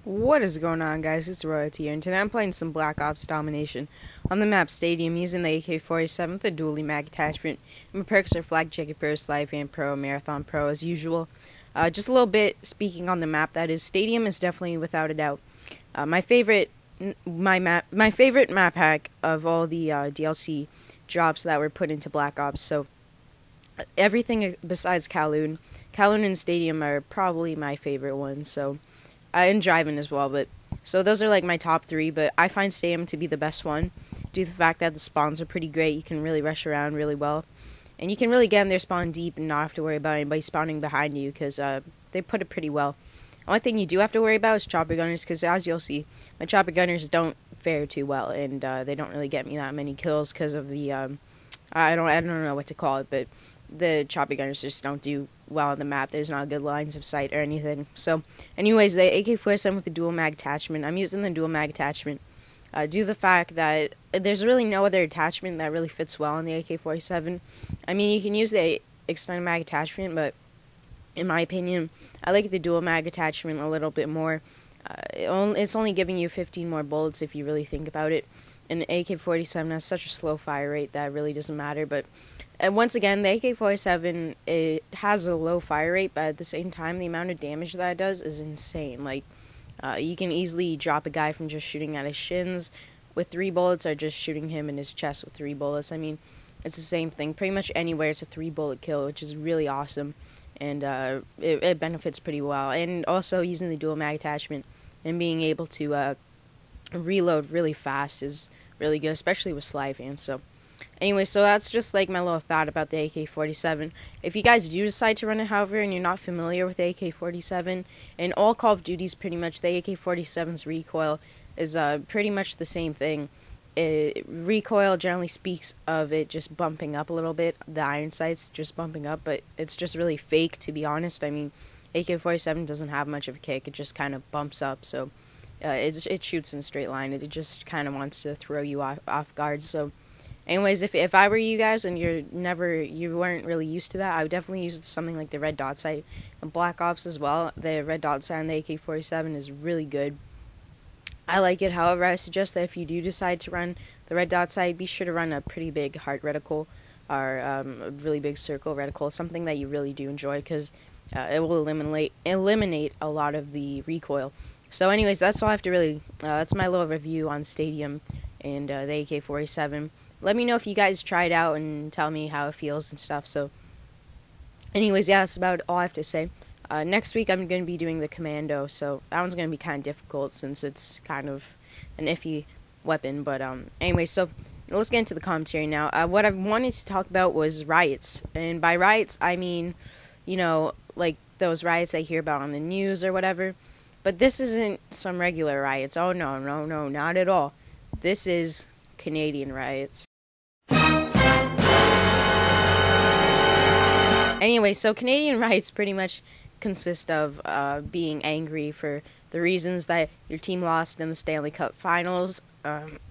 What is going on, guys? It's Royalty here, and today I'm playing some Black Ops Domination on the map Stadium using the AK-47 with a dually mag attachment. And my perks are Flag Jacket Pro, Slide Van Pro, Marathon Pro as usual. Just a little bit speaking on the map, that is, Stadium is definitely without a doubt my favorite map hack of all the DLC drops that were put into Black Ops. So everything besides Kowloon and Stadium are probably my favorite ones. So and driving as well, but so those are like my top three, but I find Stadium to be the best one due to the fact that the spawns are pretty great. You can really rush around really well, and you can really get in their spawn deep and not have to worry about anybody spawning behind you because they put it pretty well. Only thing you do have to worry about is chopper gunners because, as you'll see, my chopper gunners don't fare too well, and they don't really get me that many kills because of the I don't know what to call it, but the chopper gunners just don't do well on the map. There's not good lines of sight or anything. So, anyways, the AK-47 with the dual mag attachment. I'm using the dual mag attachment due to the fact that there's really no other attachment that really fits well on the AK-47. I mean, you can use the extended mag attachment, but in my opinion, I like the dual mag attachment a little bit more. It's only giving you 15 more bullets if you really think about it. And the AK-47 has such a slow fire rate that really doesn't matter. But once again, the AK-47, it has a low fire rate, but at the same time, the amount of damage that it does is insane. Like, you can easily drop a guy from just shooting at his shins with 3 bullets or just shooting him in his chest with 3 bullets. I mean, it's the same thing. Pretty much anywhere, it's a 3-bullet kill, which is really awesome. And it benefits pretty well. And also, using the dual mag attachment and being able to reload really fast is really good, especially with slide fans. So anyway, so that's just like my little thought about the AK-47. If you guys do decide to run it, however, and you're not familiar with the AK-47, in all Call of Duties, pretty much the AK-47's recoil is pretty much the same thing. Recoil generally speaks of it just bumping up a little bit, the iron sights just bumping up, but it's just really fake, to be honest. I mean, AK-47 doesn't have much of a kick, it just kind of bumps up, so it shoots in a straight line. It just kind of wants to throw you off guard. So anyways, if I were you guys and you weren't really used to that, I would definitely use something like the red dot sight and Black Ops as well. The red dot sight on the AK-47 is really good. I like it. However, I suggest that if you do decide to run the red dot sight, be sure to run a pretty big heart reticle or a really big circle reticle, something that you really do enjoy, because it will eliminate a lot of the recoil. So anyways, that's all I have to really, that's my little review on Stadium and the AK-47. Let me know if you guys try it out and tell me how it feels and stuff. So anyways, yeah, that's about all I have to say. Next week I'm going to be doing the Commando, so that one's going to be kind of difficult since it's kind of an iffy weapon. But anyway, so let's get into the commentary now. What I wanted to talk about was riots. And by riots, I mean, you know, like those riots I hear about on the news or whatever. But this isn't some regular riots. Oh, no, not at all. This is Canadian riots. Anyway, so Canadian riots pretty much consist of being angry for the reasons that your team lost in the Stanley Cup Finals.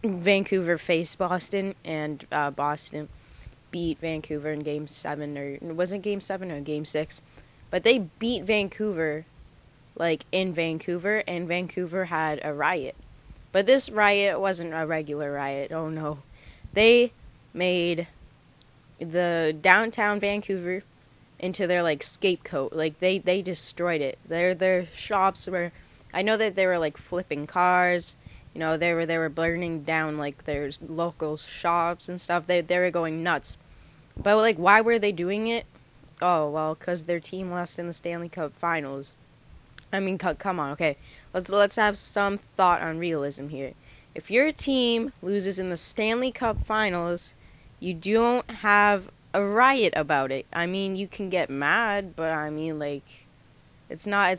Vancouver faced Boston, and Boston beat Vancouver in Game 7, or was it Game 7 or Game 6? But they beat Vancouver, like, in Vancouver, and Vancouver had a riot. But this riot wasn't a regular riot, oh no. They made the downtown Vancouver into their, like, scapegoat. Like, they destroyed it. Their shops were, I know that they were, like, flipping cars, you know, they were burning down, like, their local shops and stuff. They were going nuts. But, like, why were they doing it? Oh, well, because their team lost in the Stanley Cup Finals. I mean, come on, okay. Let's have some thought on realism here. If your team loses in the Stanley Cup Finals, you don't have a riot about it. I mean, you can get mad, but I mean, like, it's not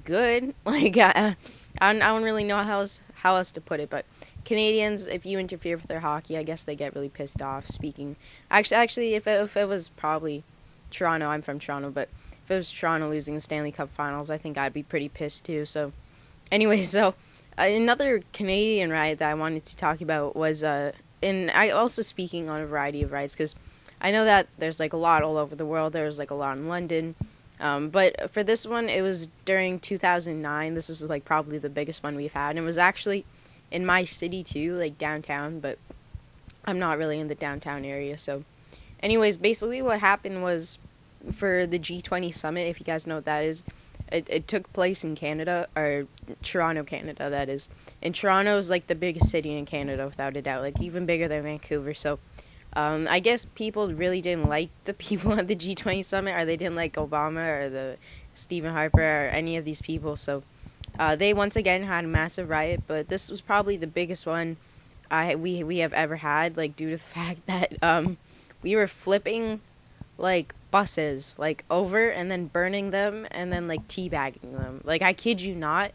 good. Like, I don't really know how else to put it, but Canadians, if you interfere with their hockey, I guess they get really pissed off. Actually, if it was probably Toronto, I'm from Toronto, but if it was Toronto losing the Stanley Cup Finals, I think I'd be pretty pissed too. So, anyway, so another Canadian riot that I wanted to talk about was, and I also speaking on a variety of riots, because I know that there's like a lot all over the world. There's like a lot in London, But for this one, it was during 2009. This was like probably the biggest one we've had, and it was actually in my city too, like downtown. But I'm not really in the downtown area, so. Anyways, basically what happened was for the G20 summit, if you guys know what that is, it took place in Canada, or Toronto, Canada, that is. And Toronto is like the biggest city in Canada, without a doubt, like even bigger than Vancouver. So I guess people really didn't like the people at the G20 summit, or they didn't like Obama or the Stephen Harper or any of these people. So they once again had a massive riot, but this was probably the biggest one we have ever had, like due to the fact that we were flipping like buses like over and then burning them and then like teabagging them. Like I kid you not,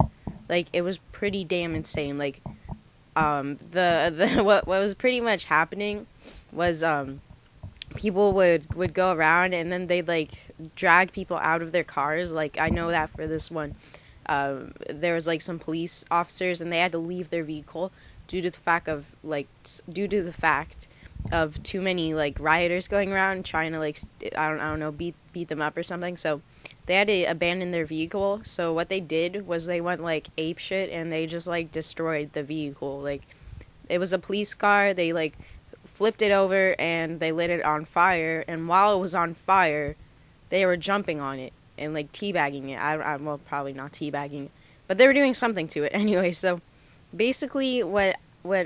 like it was pretty damn insane. Like the what was pretty much happening was people would go around and then they'd like drag people out of their cars. Like I know that for this one, there was like some police officers and they had to leave their vehicle due to the fact of too many like rioters going around trying to like I don't know beat them up or something. So they had to abandon their vehicle. So what they did was they went like ape shit and they just like destroyed the vehicle. Like it was a police car. They like flipped it over and they lit it on fire. And while it was on fire, they were jumping on it and like teabagging it. Well, probably not teabagging it, but they were doing something to it anyway. So basically, what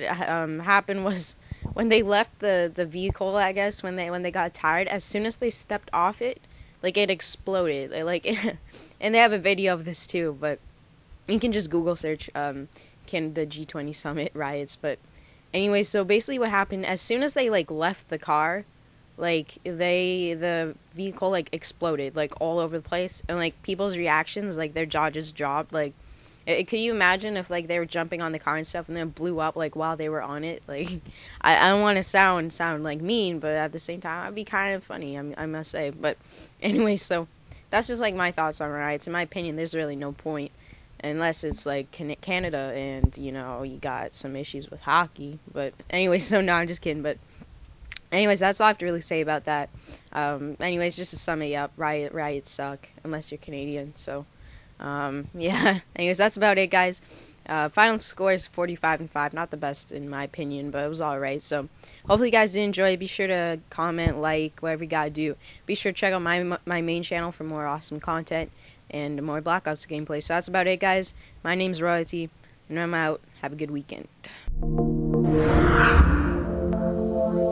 happened was when they left the vehicle, I guess when they got tired, as soon as they stepped off it, like it exploded. Like and they have a video of this too, but you can just Google search Canada G20 summit riots. But anyway, so basically what happened, as soon as they like left the car, like the vehicle like exploded like all over the place, and like people's reactions, like their jaw just dropped. Like could you imagine if like they were jumping on the car and stuff and then blew up like while they were on it? Like I don't want to sound like mean, but at the same time it'd be kind of funny, I must say. But anyway, so that's just like my thoughts on riots. In my opinion, there's really no point unless it's like Canada and you know you got some issues with hockey. But anyway, so no, I'm just kidding. But anyways, that's all I have to really say about that. Anyways, just to sum it up, riots suck unless you're Canadian. So yeah. Anyways, that's about it, guys. Final score is 45-5. Not the best in my opinion, but it was alright. So hopefully you guys did enjoy. Be sure to comment, like, whatever you gotta do. Be sure to check out my main channel for more awesome content and more Black Ops gameplay. So that's about it, guys. My name's Royalty, and I'm out. Have a good weekend.